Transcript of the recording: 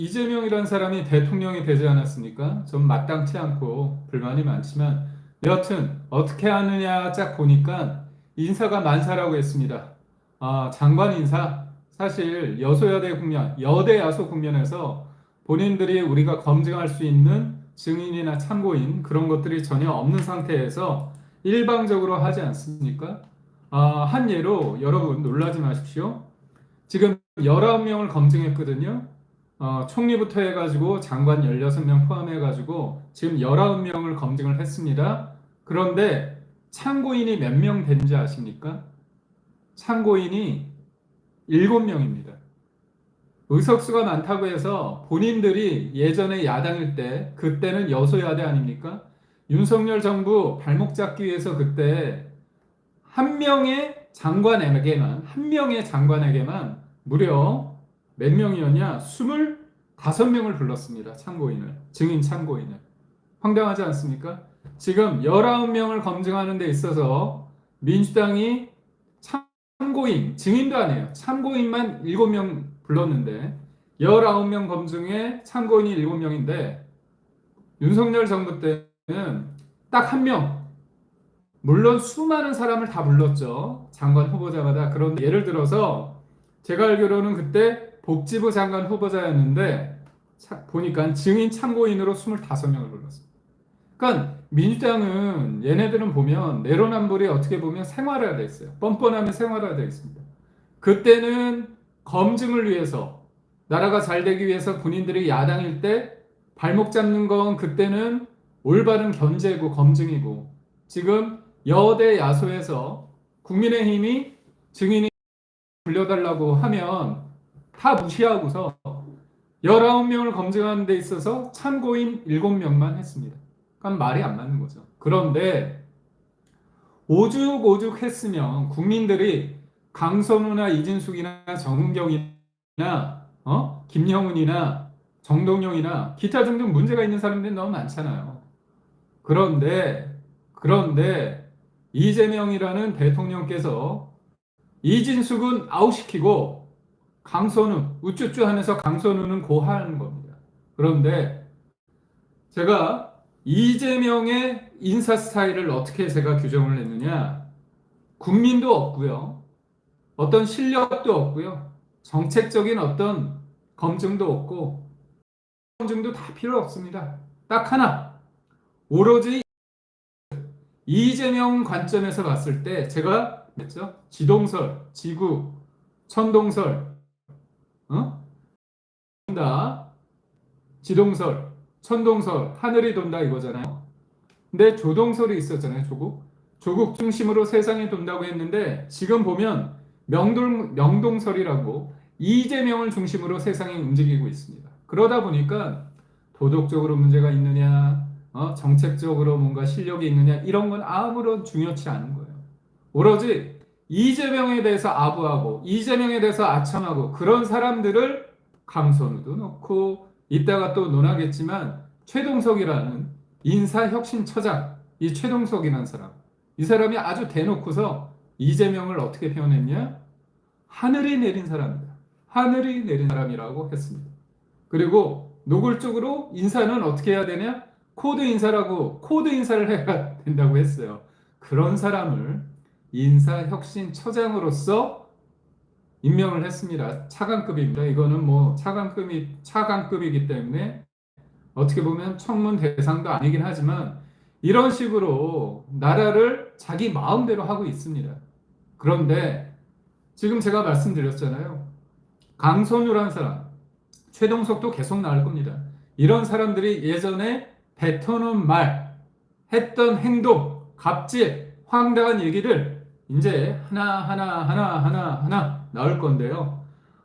이재명이라는 사람이 대통령이 되지 않았습니까? 좀 마땅치 않고 불만이 많지만 여하튼 어떻게 하느냐 쫙 보니까 인사가 만사라고 했습니다. 장관 인사 사실 여소야대 국면, 여대 야소 국면에서 본인들이 우리가 검증할 수 있는 증인이나 참고인 그런 것들이 전혀 없는 상태에서 일방적으로 하지 않습니까? 한 예로 여러분 놀라지 마십시오. 지금 19명을 검증했거든요. 총리부터 해가지고 장관 16명 포함해가지고 지금 19명을 검증을 했습니다. 그런데 참고인이 몇 명 되는지 아십니까? 참고인이 7명입니다. 의석수가 많다고 해서 본인들이 예전에 야당일 때 그때는 여소야대 아닙니까? 윤석열 정부 발목 잡기 위해서 그때 한 명의 장관에게만 무려 몇 명이었냐? 25명을 불렀습니다. 참고인을. 증인 참고인을. 황당하지 않습니까? 지금 19명을 검증하는 데 있어서 민주당이 참고인, 증인도 아니에요. 참고인만 7명 불렀는데 19명 검증에 참고인이 7명인데 윤석열 정부 때는 딱 한 명, 물론 수많은 사람을 다 불렀죠. 장관 후보자마다. 그런데 예를 들어서 제가 알기로는 그때 복지부 장관 후보자였는데 보니까 증인 참고인으로 25명을 불렀습니다. 그러니까 민주당은 얘네들은 보면 내로남불이 어떻게 보면 생활화되어 있어요. 뻔뻔하면 생활화되어 있습니다. 그때는 검증을 위해서 나라가 잘 되기 위해서 군인들이 야당일 때 발목 잡는 건 그때는 올바른 견제고 검증이고 지금 여대 야소에서 국민의힘이 증인이 불려달라고 하면 다 무시하고서 19명을 검증하는 데 있어서 참고인 7명만 했습니다. 그럼 말이 안 맞는 거죠. 그런데 오죽오죽 했으면 국민들이 강선우나 이진숙이나 정은경이나 김영훈이나 정동영이나 기타 등등 문제가 있는 사람들이 너무 많잖아요. 그런데 이재명이라는 대통령께서 이진숙은 아웃시키고 강선우 우쭈쭈 하면서 강선우는 고하는 겁니다. 그런데 제가 이재명의 인사 스타일을 어떻게 제가 규정을 했느냐? 국민도 없고요. 어떤 실력도 없고요. 정책적인 어떤 검증도 없고 검증도 다 필요 없습니다. 딱 하나. 오로지 이재명 관점에서 봤을 때 제가 했죠? 지동설, 지구, 천동설, 돈다, 지동설, 천동설, 하늘이 돈다 이거잖아요. 근데 조동설이 있었잖아요. 조국 중심으로 세상이 돈다고 했는데 지금 보면 명동설이라고 이재명을 중심으로 세상이 움직이고 있습니다. 그러다 보니까 도덕적으로 문제가 있느냐, 정책적으로 뭔가 실력이 있느냐 이런 건 아무런 중요치 않은 거예요. 오로지 이재명에 대해서 아부하고 이재명에 대해서 아첨하고 그런 사람들을 강선우도 넣고 이따가 또 논하겠지만 최동석이라는 인사혁신처장 이 최동석이라는 사람 이 사람이 아주 대놓고서 이재명을 어떻게 표현했냐? 하늘이 내린 사람이다. 하늘이 내린 사람이라고 했습니다. 그리고 노골적으로 인사는 어떻게 해야 되냐? 코드 인사라고 코드 인사를 해야 된다고 했어요. 그런 사람을 인사혁신처장으로서 임명을 했습니다. 차관급입니다. 이거는 뭐 차관급이기 때문에 어떻게 보면 청문 대상도 아니긴 하지만 이런 식으로 나라를 자기 마음대로 하고 있습니다. 그런데 지금 제가 말씀드렸잖아요. 강선우라는 사람, 최동석도 계속 나올 겁니다. 이런 사람들이 예전에 뱉어놓은 말, 했던 행동, 갑질, 황당한 얘기를 이제 하나 나올 건데요.